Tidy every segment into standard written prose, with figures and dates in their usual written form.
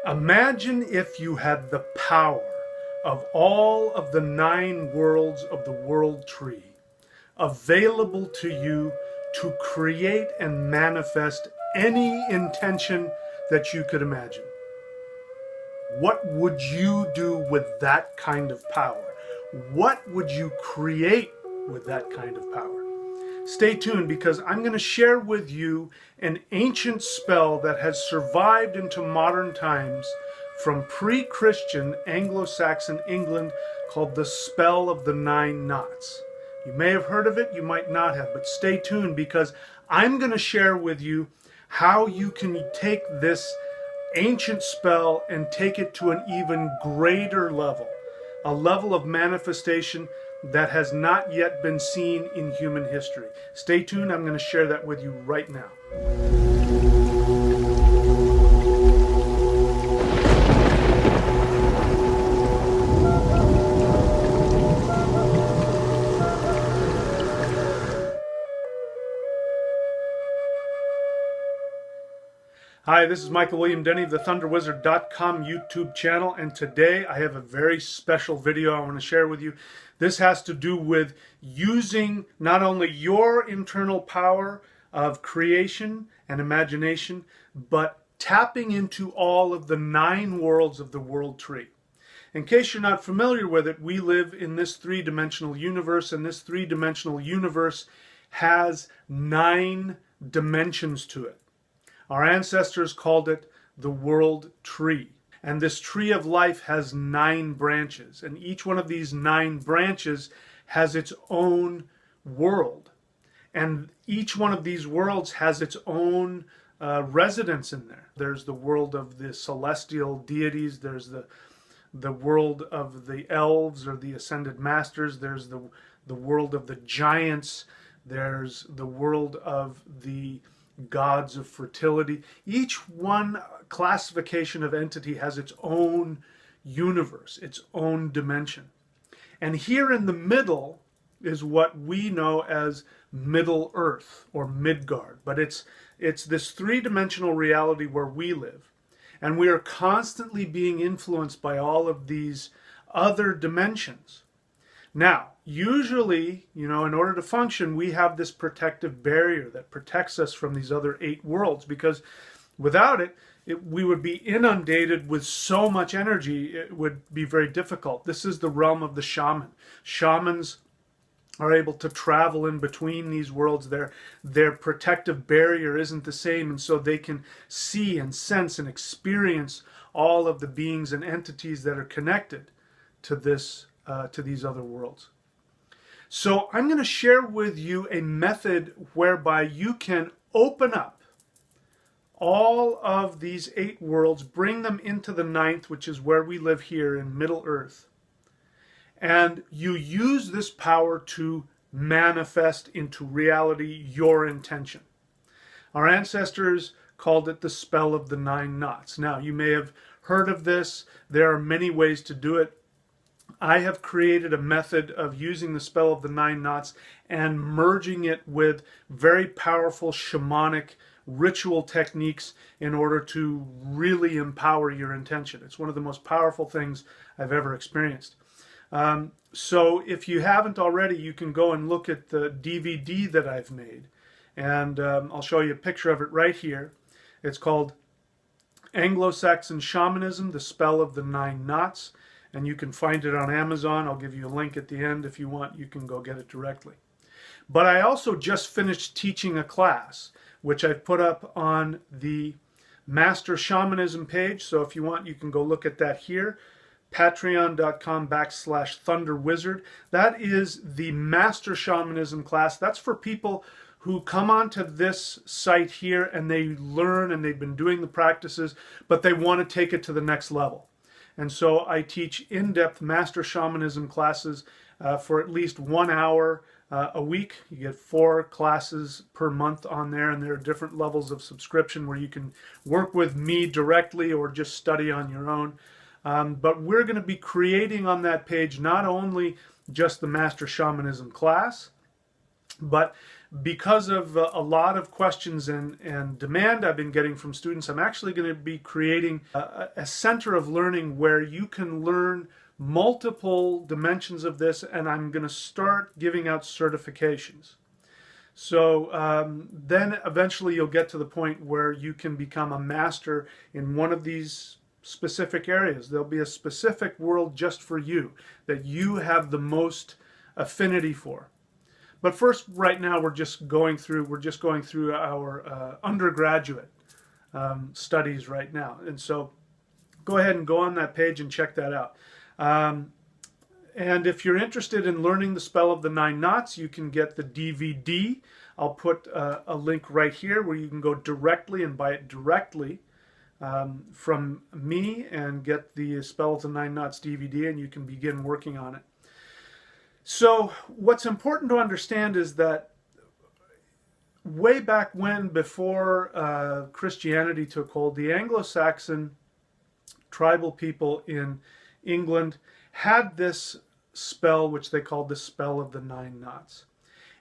Imagine if you had the power of all of the 9 worlds of the world tree available to you to create and manifest any intention that you could imagine. What would you do with that kind of power? What would you create with that kind of power? Stay tuned, because I'm going to share with you an ancient spell that has survived into modern times from pre-Christian Anglo Saxon England, called the spell of the 9 knots. You may have heard of it, you might not have, but stay tuned, because I'm going to share with you how you can take this ancient spell and take it to an even greater level, a level of manifestation that has not yet been seen in human history. Stay tuned, I'm going to share that with you right now. Hi, this is Michael William Denny of the ThunderWizard.com YouTube channel, and today I have a very special video I want to share with you. This has to do with using not only your internal power of creation and imagination, but tapping into all of the 9 worlds of the world tree. In case you're not familiar with it, we live in this 3-dimensional universe, and this 3-dimensional universe has 9 dimensions to it. Our ancestors called it the world tree. And this tree of life has 9 branches. And each one of these 9 branches has its own world. And each one of these worlds has its own residence in there. There's the world of the celestial deities. There's the world of the elves or the ascended masters. There's the world of the giants. There's the world of the gods of fertility. Each one classification of entity has its own universe, its own dimension. And here in the middle is what we know as Middle Earth or Midgard. But it's this 3-dimensional reality where we live. And we are constantly being influenced by all of these other dimensions. Now, usually, in order to function, we have this protective barrier that protects us from these other 8 worlds, because without it, we would be inundated with so much energy, it would be very difficult. This is the realm of the shaman. Shamans are able to travel in between these worlds. Their protective barrier isn't the same, and so they can see and sense and experience all of the beings and entities that are connected to these other worlds. So I'm going to share with you a method whereby you can open up all of these 8 worlds, bring them into the 9th, which is where we live here in Middle Earth, and you use this power to manifest into reality your intention. Our ancestors called it the spell of the 9 knots. Now, you may have heard of this. There are many ways to do it. I have created a method of using the spell of the 9 knots and merging it with very powerful shamanic ritual techniques in order to really empower your intention. It's one of the most powerful things I've ever experienced. So if you haven't already, you can go and look at the DVD that I've made. And I'll show you a picture of it right here. It's called Anglo Saxon Shamanism, the Spell of the 9 Knots. And you can find it on Amazon. I'll give you a link at the end. If you want, you can go get it directly. But I also just finished teaching a class, which I've put up on the Master Shamanism page. So if you want, you can go look at that here. Patreon.com/ThunderWizard. That is the Master Shamanism class. That's for people who come onto this site here and they learn and they've been doing the practices, but they want to take it to the next level. And so I teach in-depth Master Shamanism classes for at least 1 hour a week. You get 4 classes per month on there, and there are different levels of subscription where you can work with me directly or just study on your own. But we're going to be creating on that page not only just the Master Shamanism class, but because of a lot of questions and demand I've been getting from students, I'm actually going to be creating a center of learning where you can learn multiple dimensions of this, and I'm going to start giving out certifications. So then eventually you'll get to the point where you can become a master in one of these specific areas. There'll be a specific world just for you that you have the most affinity for. But first, right now, we're just going through our undergraduate studies right now, and so go ahead and go on that page and check that out. And if you're interested in learning the spell of the 9 knots, you can get the DVD. I'll put a link right here where you can go directly and buy it directly from me and get the spell of the 9 knots DVD, and you can begin working on it. So what's important to understand is that way back when, before Christianity took hold, the Anglo Saxon tribal people in England had this spell which they called the spell of the 9 knots.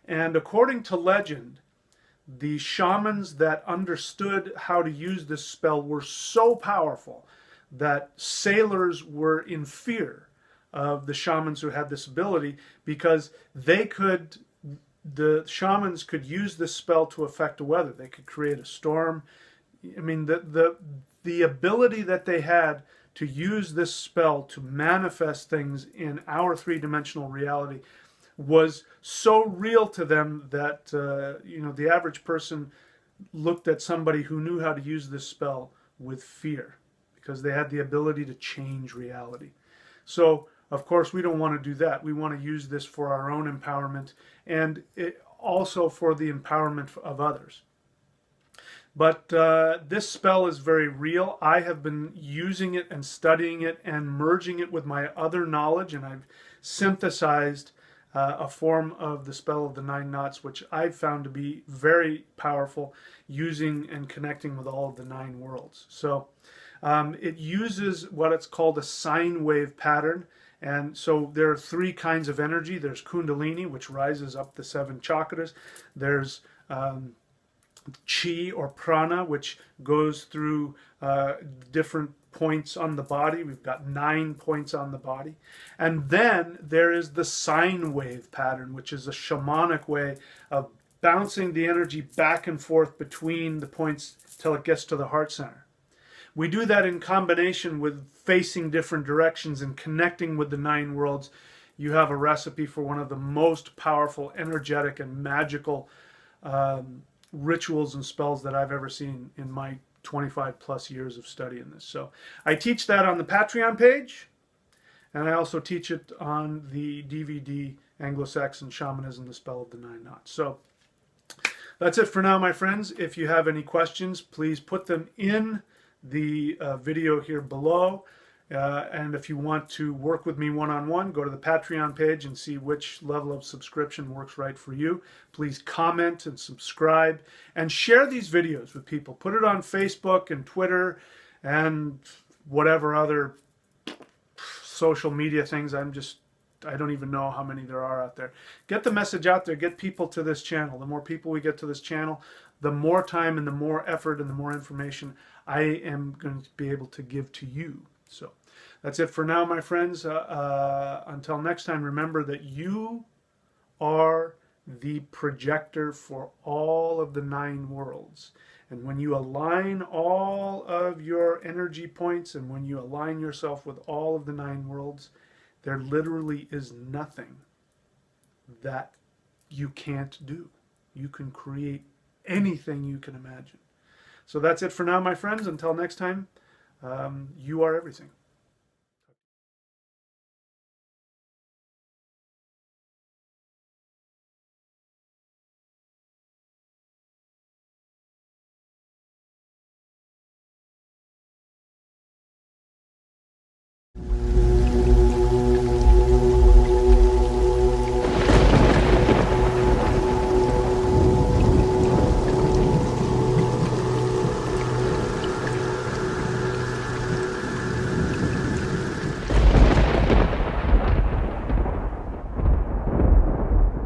And according to legend, the shamans that understood how to use this spell were so powerful that sailors were in fear of the shamans who had this ability, because the shamans could use this spell to affect the weather. They could create a storm. I mean, the ability that they had to use this spell to manifest things in our three-dimensional reality was so real to them that the average person looked at somebody who knew how to use this spell with fear, because they had the ability to change reality. So of course, we don't want to do that. We want to use this for our own empowerment, and also for the empowerment of others. But this spell is very real. I have been using it and studying it and merging it with my other knowledge, and I've synthesized a form of the spell of the 9 knots, which I've found to be very powerful, using and connecting with all of the 9 worlds. So it uses what it's called a sine wave pattern. And so there are 3 kinds of energy. There's Kundalini, which rises up the 7 chakras. There's Chi or Prana, which goes through different points on the body. We've got 9 points on the body. And then there is the sine wave pattern, which is a shamanic way of bouncing the energy back and forth between the points till it gets to the heart center. We do that in combination with facing different directions and connecting with the 9 worlds. You have a recipe for one of the most powerful, energetic, and magical rituals and spells that I've ever seen in my 25 plus years of studying this. So I teach that on the Patreon page, and I also teach it on the DVD Anglo Saxon Shamanism, the Spell of the 9 Knots. So that's it for now, my friends. If you have any questions, please put them in the video here below, and if you want to work with me one-on-one, go to the Patreon page and see which level of subscription works right for you. Please comment and subscribe and share these videos with people. Put it on Facebook and Twitter and whatever other social media things. I don't even know how many there are out there. Get the message out there. Get people to this channel. The more people we get to this channel, the more time and the more effort and the more information I am going to be able to give to you. So that's it for now, my friends. Until next time, remember that you are the projector for all of the 9 worlds. And when you align all of your energy points, and when you align yourself with all of the 9 worlds, there literally is nothing that you can't do. You can create anything you can imagine. So that's it for now, my friends. Until next time, you are everything.